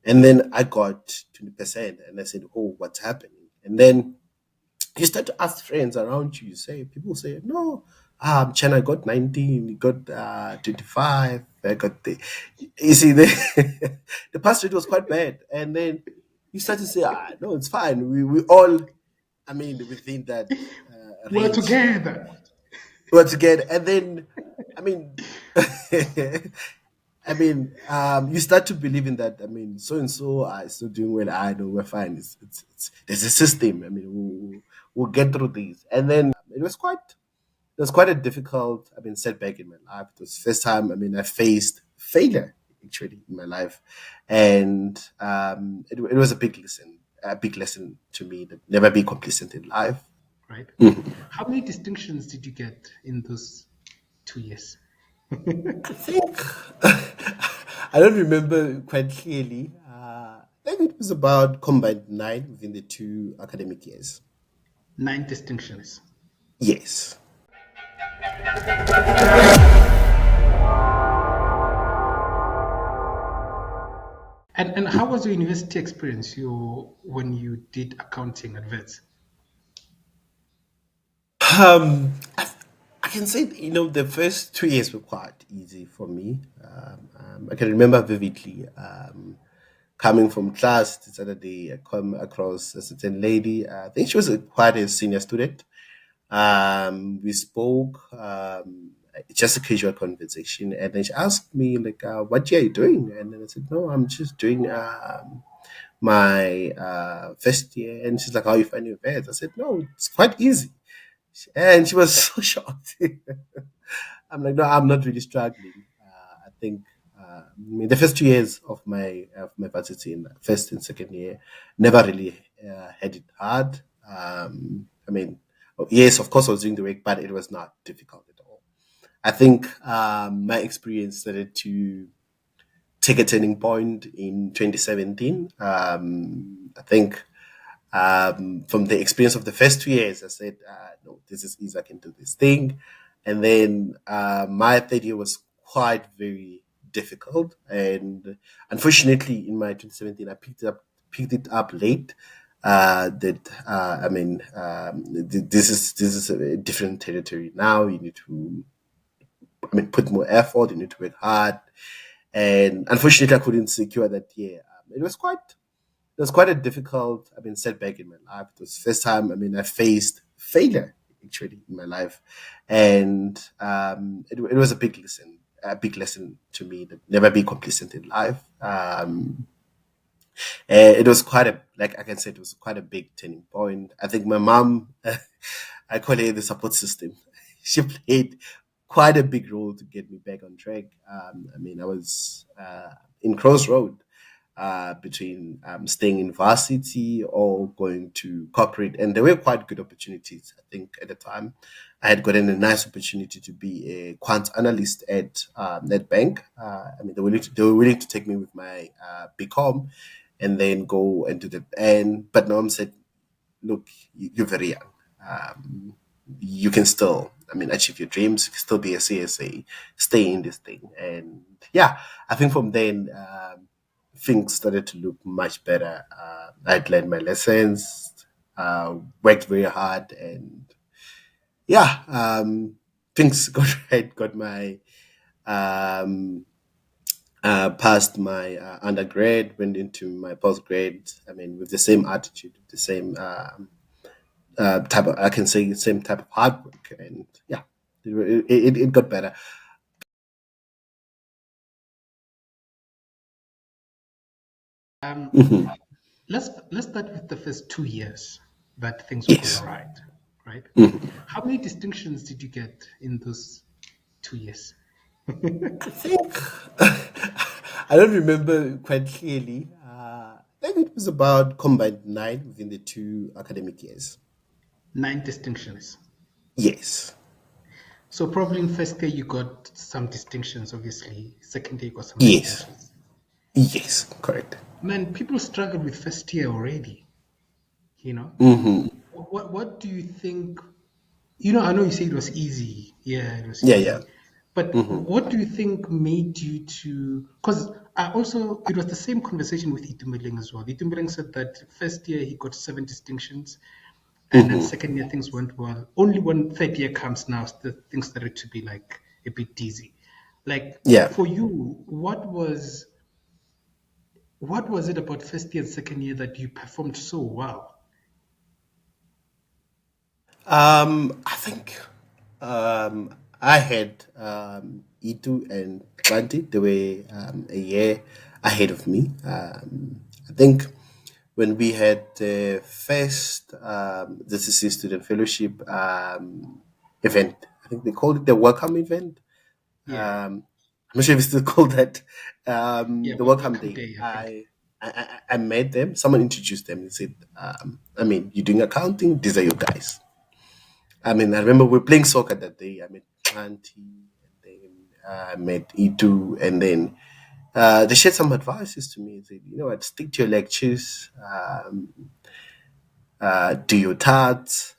And then I got 20%, and I said, "Oh, what's happening?" And then you start to ask friends around you. People say, "No, China got 19, you got 25, I got the." You see, the pass rate was quite bad, and then you start to say, "No, it's fine. We all, I mean, within that We're range, together. once again." And then, I mean, you start to believe in that. I mean, so and so are still doing well. I know we're fine. There's a system. I mean, we'll get through these. And then it was quite a difficult, setback in my life. It was the first time. I faced failure actually in my life, and it was a big lesson to me that never be complacent in life. Right. How many distinctions did you get in those 2 years? I think I don't remember quite clearly. I think it was about combined 9 within the 2 academic years. 9 distinctions. Yes. And how was your university experience when you did accounting at Wits? I can say, the first 2 years were quite easy for me. I can remember vividly coming from class the Saturday. I come across a certain lady. I think she was quite a senior student. We spoke, just a casual conversation, and then she asked me like, "What year are you doing?" And then I said, "No, I'm just doing my first year." And she's like, "How are you finding your beds?" I said, "No, it's quite easy." And she was so shocked. I'm like, "No, I'm not really struggling. I think the first 2 years of my varsity in first and second year never really had it hard. Yes, of course, I was doing the work, but it was not difficult at all. I think my experience started to take a turning point in 2017. I think from the experience of the first 2 years, I said, "No, this is easy. I can do this thing." And then my third year was quite very difficult, and unfortunately, in my 2017, I picked it up late. That this is a different territory now. You need to, put more effort. You need to work hard, and unfortunately, I couldn't secure that year. It was quite a difficult, setback in my life. It was the first time, I faced failure actually in my life, and it was a big lesson to me that never be complacent in life. It was quite a, like I can say, it was quite a big turning point. I think my mom, I call her the support system. She played quite a big role to get me back on track. I was in crossroad between staying in varsity or going to corporate, and there were quite good opportunities. I think at the time, I had gotten a nice opportunity to be a quant analyst at NetBank. They were willing to take me with my BCom, and then go and do the. And but mom said, "Look, you're very young. You can still, achieve your dreams. You can still be a CSA. Stay in this thing." And yeah, I think from then things started to look much better. I'd learned my lessons, worked very hard, and yeah, things got right. Got my um, passed my undergrad, went into my postgrad. With the same attitude, the same type of, I can say, same type of hard work, and yeah, it got better. Mhm. Let's start with the first 2 years that things were going Yes. right, right? Mhm. How many distinctions did you get in those 2 years? I think I don't remember quite clearly. I think it was about combined 9 within the 2 academic years. 9 distinctions. Yes. So probably in first year you got some distinctions, obviously. Second year you got some Yes. distinctions. Yes. Correct. Man, people struggle with first year already, you know? Hmm. What do you think? I know you say it was easy. Yeah, it was Yeah. Yeah. easy. But Hmm. what do you think made you to? Because I also, it was the same conversation with Itumeleng as well. Itumeleng said that first year he got 7 distinctions, and then Hmm. second year things went well. Only when third year comes now, the things started to be like a bit dizzy. Like Yeah. for you, what was it about first year and second year that you performed so well? I think I had Itu and Twenty. They were a year ahead of me. I think when we had the first the CC Student Fellowship event, I think they called it the welcome event. Yeah, I'm not sure if it's still called that. yeah, The well, welcome welcome day. day, I think. I met them. Someone introduced them and said, I mean, you're doing accounting. These are your guys. I mean, I remember we were playing soccer that day. I met Auntie, and then I met Itu, and then they shared some advices to me. They said, you know what, stick to your lectures, do your tasks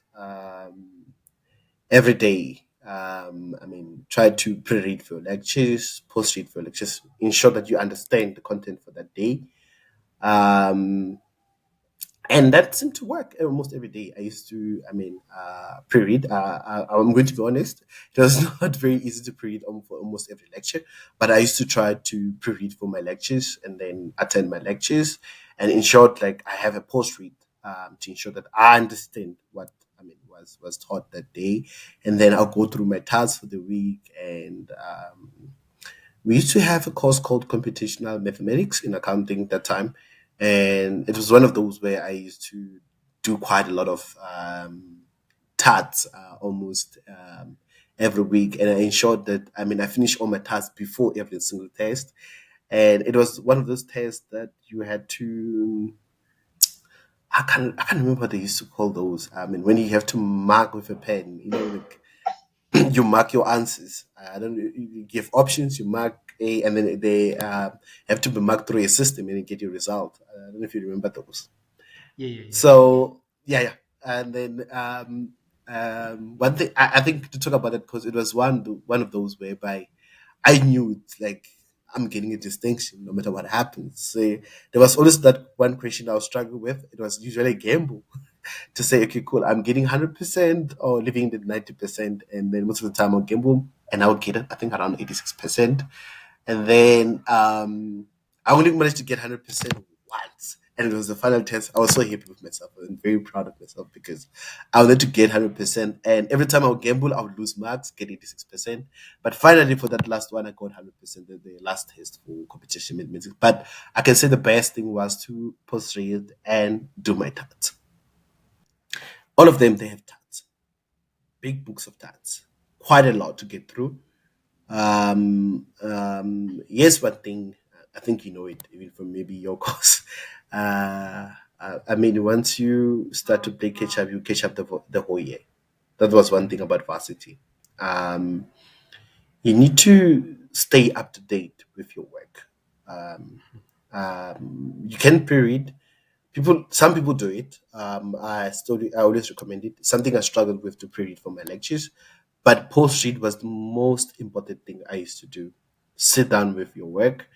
every day. I mean, try to pre-read for your lectures, post-read for your lectures, ensure that you understand the content for that day. Um, and that seemed to work almost every day. I used to, I mean, pre-read. I'm going to be honest; it was not very easy to pre-read for almost every lecture, but I used to try to pre-read for my lectures and then attend my lectures, and in short, like I have a post-read to ensure that I understand what I mean was taught that day, and then I'll go through my tasks for the week and. We used to have a course called computational mathematics in accounting that time, and it was one of those where I used to do quite a lot of tasks almost every week, and I ensured that I mean I finished all my tasks before every single test, and it was one of those tests that you had to. I can't remember what they used to call those. I mean, when you have to mark with a pen, you know, like you mark your answers. I don't know. You give options. You mark A, and then they have to be marked through a system, and you get your result. I don't know if you remember those. Yeah, yeah, yeah. So yeah, yeah. And then one thing I think to talk about it because it was one of those whereby I knew it's like I'm getting a distinction no matter what happens. So there was always that one question I was struggling with. It was usually a gamble to say, okay, cool, I'm getting 100% or living the 90%. And then most of the time I'll gamble and I'll get it, I think around 86%. And then I only managed to get 100% once. And it was the final test. I was so happy with myself and very proud of myself because I wanted to get 100%. And every time I would gamble, I would lose marks, get 86%. But finally, for that last one, I got 100%, the last test for competition mathematics. But I can say the best thing was to post read and do my tasks. All of them, they have tats, big books of tats, quite a lot to get through. Yes, one thing, I think you know it, even from maybe your course. I mean, once you start to play catch up, you catch up the whole year. That was one thing about varsity. Um, you need to stay up to date with your work. Um, you can period. Some people do it. I always recommend it. Something I struggled with to pre-read for my lectures, but post-read was the most important thing I used to do. Sit down with your work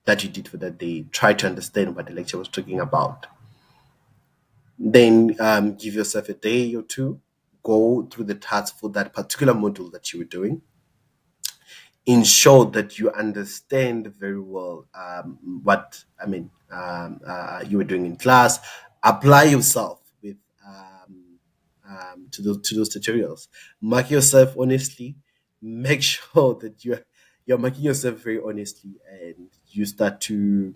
that you did for that day. Try to understand what the lecture was talking about. Then give yourself a day or two. Go through the tasks for that particular module that you were doing, ensure that you understand very well what I mean you were doing in class. Apply yourself with to those tutorials. Mark yourself honestly. Make sure that you're marking yourself very honestly, and you start to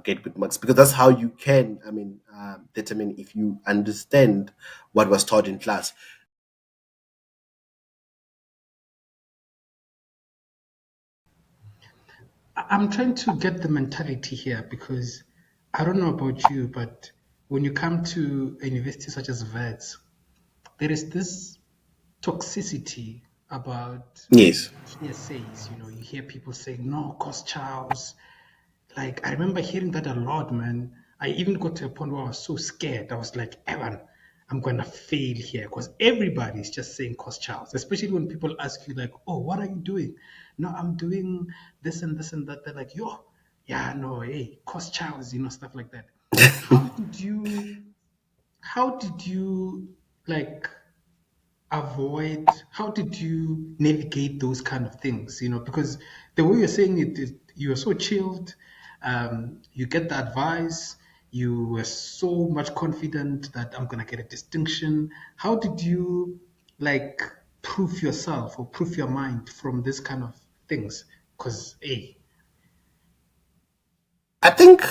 get good marks because that's how you can. I mean, determine if you understand what was taught in class. I'm trying to get the mentality here because I don't know about you, but when you come to a university such as VETS, there is this toxicity about Yes. PSAs. You know, you hear people saying, no, cost Charles. Like, I remember hearing that a lot, man. I even got to a point where I was so scared. I was like, Evan, I'm gonna fail here because everybody's just saying cost Charles, especially when people ask you like, oh, what are you doing? No, I'm doing this and this and that. They're like, yo, yeah, no, hey, cost Charles, stuff like that. How did you how did you like how did you navigate those kind of things, because the way you're saying it is you're so chilled, you get the advice, you were so much confident that I'm gonna get a distinction. How did you like proof yourself or proof your mind from this kind of things? Because hey, I think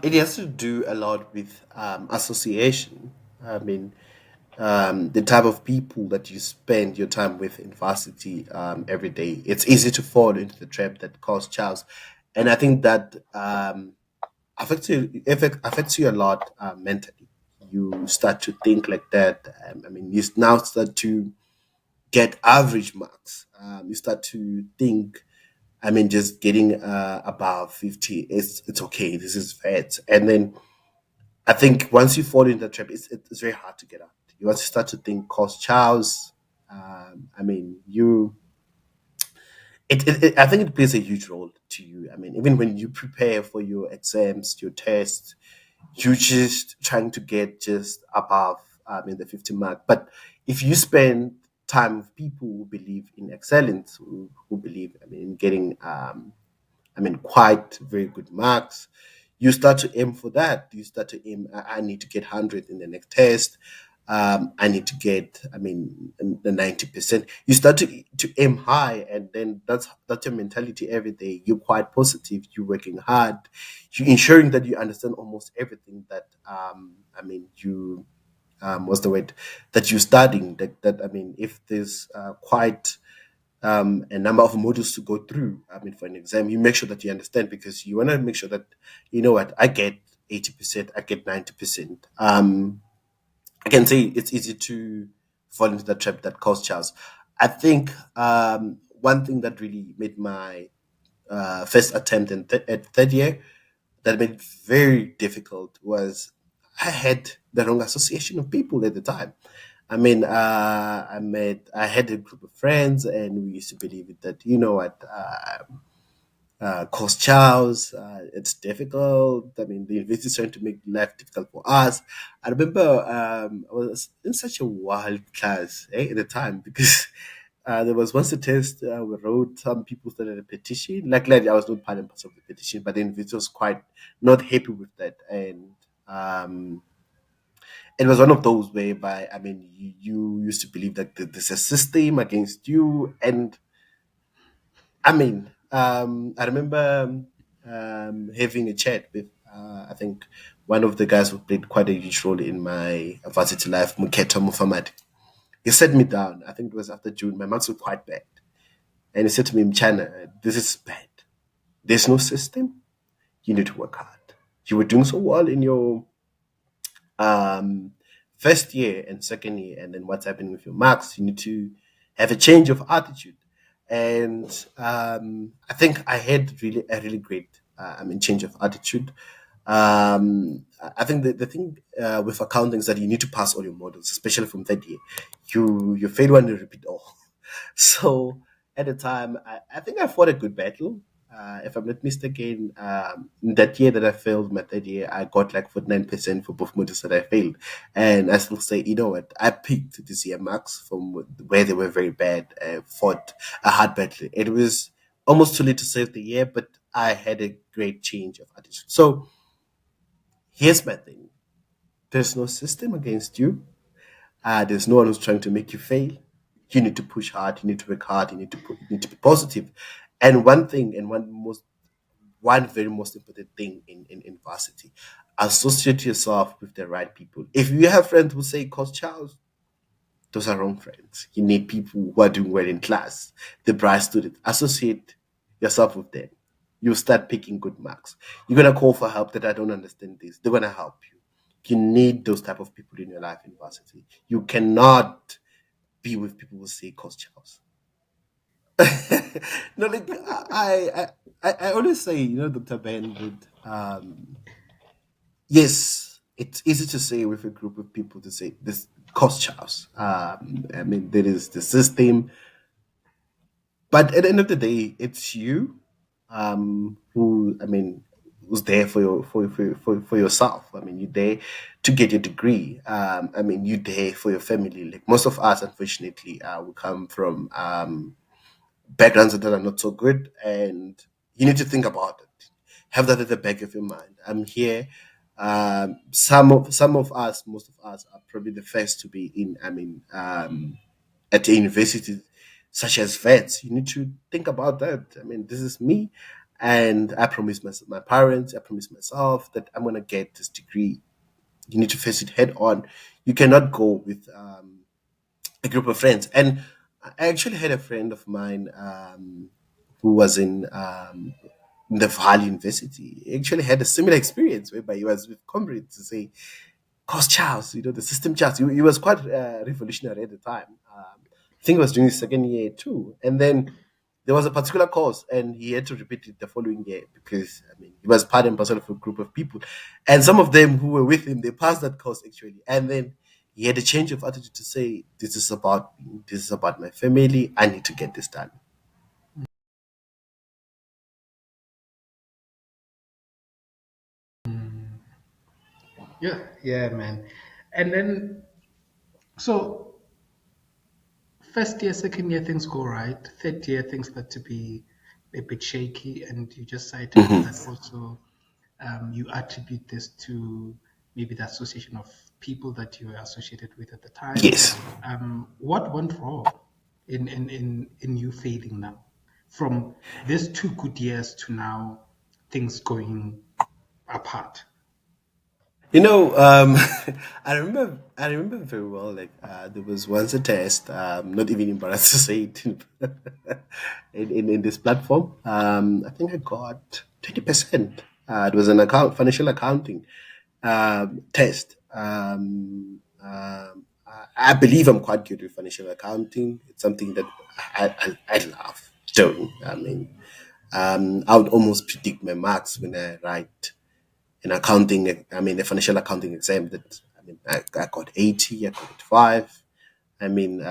it has to do a lot with association. I mean, the type of people that you spend your time with in varsity every day. It's easy to fall into the trap that calls Charles, and I think that affects you a lot mentally. You start to think like that. I mean, you now start to get average marks. You start to think, I mean, just getting above 50, it's okay. This is fair. And then I think once you fall into the trap, it's very hard to get out. You want to start to think cost Charles. I mean, I think it plays a huge role to you. I mean, even when you prepare for your exams, your tests, you just trying to get just above in the 50 mark. But if you spend time with people who believe in excellence, who believe, I mean, in getting I mean, quite very good marks. You start to aim for that. You start to aim, I need to get 100 in the next test. I need to get, I mean, the 90%. You start to aim high, and then that's your mentality every day. You're quite positive. You're working hard. You're ensuring that you understand almost everything that, I mean, what's the word, that you're studying. That I mean, if there's quite a number of modules to go through. I mean, for an exam, you make sure that you understand because you want to make sure that you know what I get 80%, I get 90%. I can say it's easy to fall into the trap that caused Charles. I think one thing that really made my first attempt at third year that made it very difficult was I had the wrong association of people at the time. I mean, I had a group of friends, and we used to believe it that you know what, cost Charles, it's difficult. I mean, the university is trying to make life difficult for us. I remember I was in such a wild class at the time because there was once a test we wrote, some people started a petition. Luckily, I was not part and parcel of the petition, but the university was quite not happy with that. And um, it was one of those whereby, I mean, you used to believe that there's a system against you. And I mean, I remember having a chat with, I think, one of the guys who played quite a huge role in my varsity life, Muketa Muhammad. He sat me down. I think it was after June. My marks were quite bad. And he said to me, Mchana, this is bad. There's no system. You need to work hard. You were doing so well in your um, first year and second year, and then what's happening with your marks. You need to have a change of attitude. And I think I had really a really great, change of attitude. I think the thing with accounting is that you need to pass all your models, especially from third year. You fail one, you repeat all. So at the time, I think I fought a good battle. If I'm not mistaken, in that year that I failed my third year, I got like 49% for both modules that I failed. And I still say, you know what, I picked this year marks from where they were very bad, fought a hard battle. It was almost too late to save the year, but I had a great change of attitude. So here's my thing, there's no system against you. There's no one who's trying to make you fail. You need to push hard. You need to work hard. You need to be positive. And one thing, and one very most important thing in varsity, associate yourself with the right people. If you have friends who say, "Coach Charles," those are wrong friends. You need people who are doing well in class, the bright student. Associate yourself with them. You start picking good marks. You're gonna call for help that I don't understand this. They're gonna help you. You need those type of people in your life in varsity. You cannot be with people who say Coach Charles. No, like I always say, Dr. Ben would yes, it's easy to say with a group of people to say this cost Charles. I mean, there is the system, but at the end of the day, it's you, who I mean, who's there for for yourself. I mean, you're there to get your degree. I mean, you're there for your family. Like most of us, unfortunately, we come from backgrounds that are not so good, and you need to think about it. Have that at the back of your mind. I'm here. Some of us, most of us, are probably the first to be in. I mean, at a university such as vets. You need to think about that. I mean, this is me, and I promise my parents, I promise myself that I'm gonna get this degree. You need to face it head on. You cannot go with a group of friends. And I actually had a friend of mine who was in the Valley University. He actually had a similar experience whereby he was with comrades to say, Cost Charles, the system Charles. He was quite revolutionary at the time. I think he was doing his second year too. And then there was a particular course, and he had to repeat it the following year because, I mean, he was part and parcel of a group of people. And some of them who were with him, they passed that course actually. And then he had a change of attitude to say, this is about me, this is about my family, I need to get this done. Yeah, yeah, man. And then, so first year, second year, things go right. Third year, things start to be a bit shaky, and you just cited that Mhm. also you attribute this to maybe the association of people that you were associated with at the time. Yes. What went wrong in you failing now? From these 2 good years to now, things going apart. I remember very well. Like there was once a test. Not even embarrassed to say it in this platform. I think I got 20%. It was an financial accounting test. I believe I'm quite good with financial accounting. It's something that I love doing. I mean, I would almost predict my marks when I write in accounting. I mean, the financial accounting exam that I got 80, I got 85. I mean,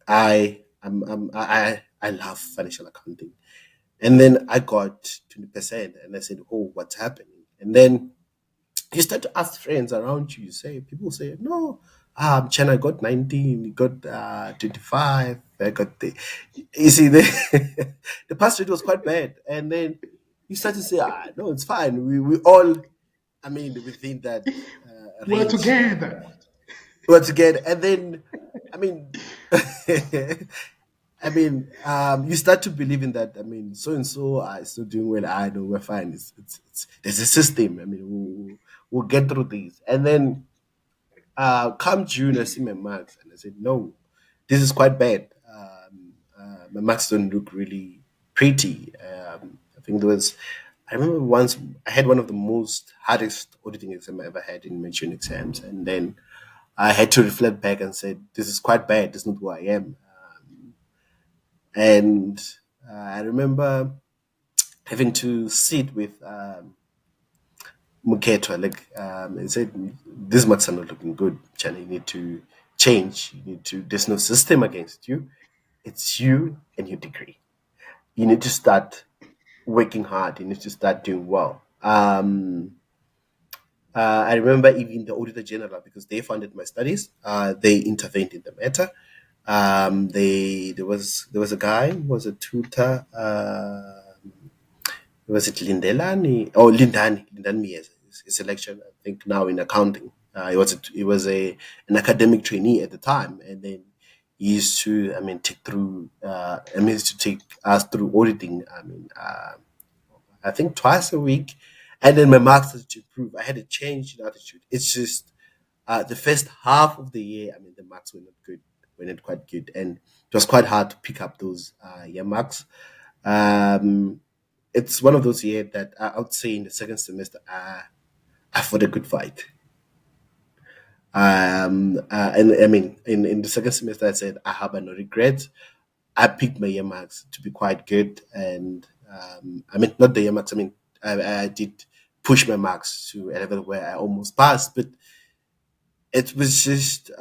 I love financial accounting. And then I got 20%, and I said, oh, what's happening? And then you start to ask friends around you. People say, no, China got 19, you got 25, I got the. You see, the pass rate was quite bad. And then you start to say, no, it's fine. We all, I mean, within that We're range, together. once again. And then, I mean, you start to believe in that. I mean, so and so are still doing well. I know we're fine. There's a system. I mean, we'll get through these. And then, come June, I see my marks, and I said, no, this is quite bad. My marks don't look really pretty. I think there was. I remember once I had one of the most hardest auditing exam I ever had in my June exams, and then I had to reflect back and said, this is quite bad. This is not who I am. And I remember having to sit with Muketwa, like, and said, these marks are not looking good, China. You need to change. You need to, there's no system against you. It's you and your degree. You need to start working hard. You need to start doing well. I remember even the Auditor General, because they funded my studies, they intervened in the matter. There was a guy who was a tutor. Was it Lindelani or Lindani? Lindani, yes, his selection. I think now in accounting. He was an academic trainee at the time, and then he used to, I mean, take through. He used to take us through auditing. I think twice a week, and then my marks started to improve. I had a change in attitude. It's just the first half of the year. I mean, the marks were not good, were not quite good, and it was quite hard to pick up those year marks. Um, it's one of those years that I would say in the second semester, I fought a good fight. And I mean, in the second semester, I said I have no regrets. I picked my year marks to be quite good, and I mean, not the year marks. I mean, I did push my marks to a level where I almost passed. But it was just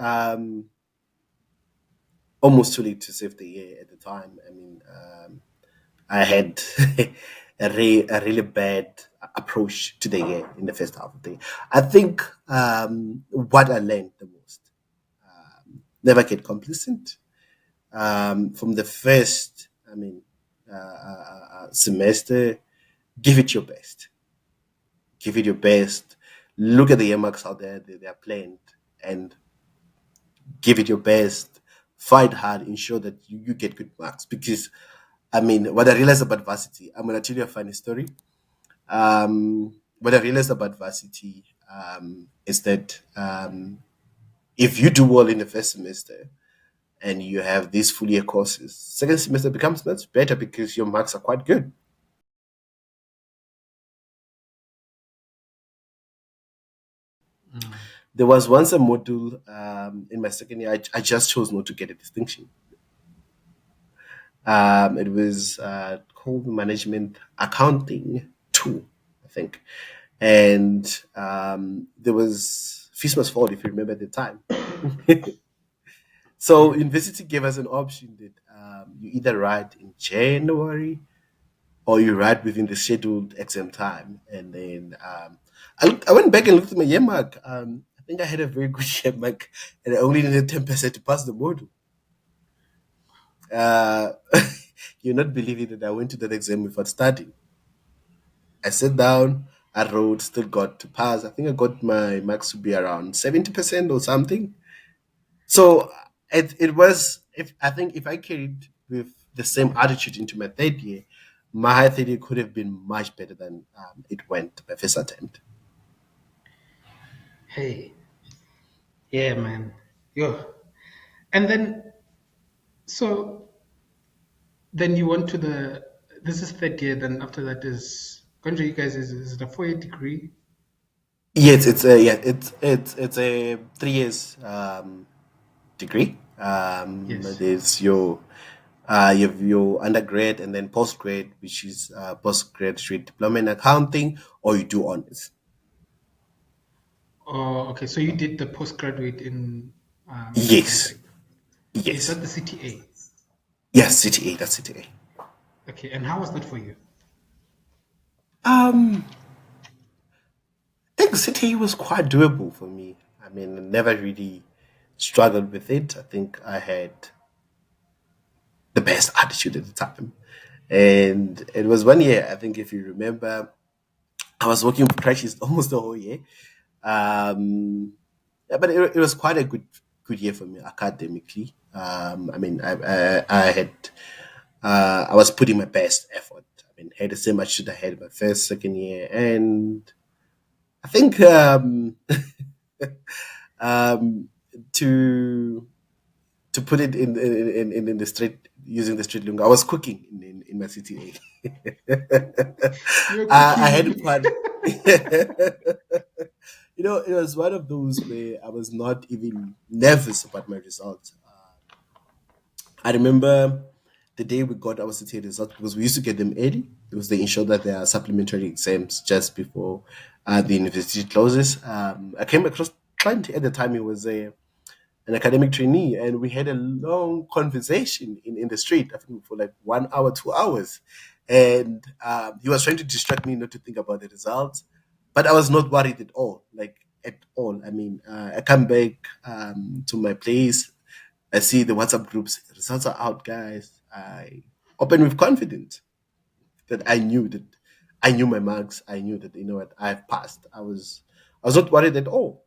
almost too late to save the year at the time. I mean, I had a really bad approach to the year in the first half of the year. I think what I learned the most, never get complacent. From the first, semester, give it your best. Give it your best. Look at the year marks out there, they are planned, and give it your best. Fight hard, ensure that you get good marks. Because, I mean, what I realized about varsity, I'm going to tell you a funny story. What I realized about varsity is that if you do well in the first semester and you have these full year courses, second semester becomes much better because your marks are quite good. Mm. There was once a module in my second year, I just chose not to get a distinction. It was called Management Accounting 2, I think. And there was Feast Must Fall, if you remember at the time. So Yeah. university gave us an option that you either write in January or you write within the scheduled exam time. And then I went back and looked at my year mark. I think I had a very good year mark, and I only needed 10% to pass the module. Uh, you're not believing that I went to that exam without studying. I sat down, I wrote, still got to pass. I think I got my marks to be around 70% or something. So it was, if I think if I carried with the same attitude into my third year, my high third year could have been much better than it went my first attempt. Hey, yeah, man. Yo. And then, so then you went to the, this is third year, then after that is, Gondra, you guys, is it a 4 year degree? Yes, it's a it's a 3 years degree. Yes. There's you have your undergrad and then postgrad, which is postgraduate diploma in accounting, or you do honors. Oh, okay. So you did the postgraduate in Yes, accounting. Is yes, that the CTA? yes. CTA, that's CTA. Okay. And how was that for you? Um, I think CTA was quite doable for me. I mean, I never really struggled with it. I think I had the best attitude at the time. And it was one year, I think if you remember, I was working with crashes almost the whole year. Um, yeah, but it was quite a good year for me academically. I mean, I had I was putting my best effort. I mean, had the same attitude I had my first, second year, and I think um, to put it in the street using the street lingo, I was cooking in my CTA. You're I had cooking. quite. It was one of those where I was not even nervous about my results. I remember the day we got our CTA results because we used to get them early because they ensure that there are supplementary exams just before the university closes. I came across client at the time. He was an academic trainee, and we had a long conversation in the street. I think for like 1 hour, 2 hours, and he was trying to distract me not to think about the results, but I was not worried at all, like at all. I mean, I come back to my place, I see the WhatsApp groups, results are out, guys. I open with confidence that I knew my marks. I knew that, I've passed. I was not worried at all.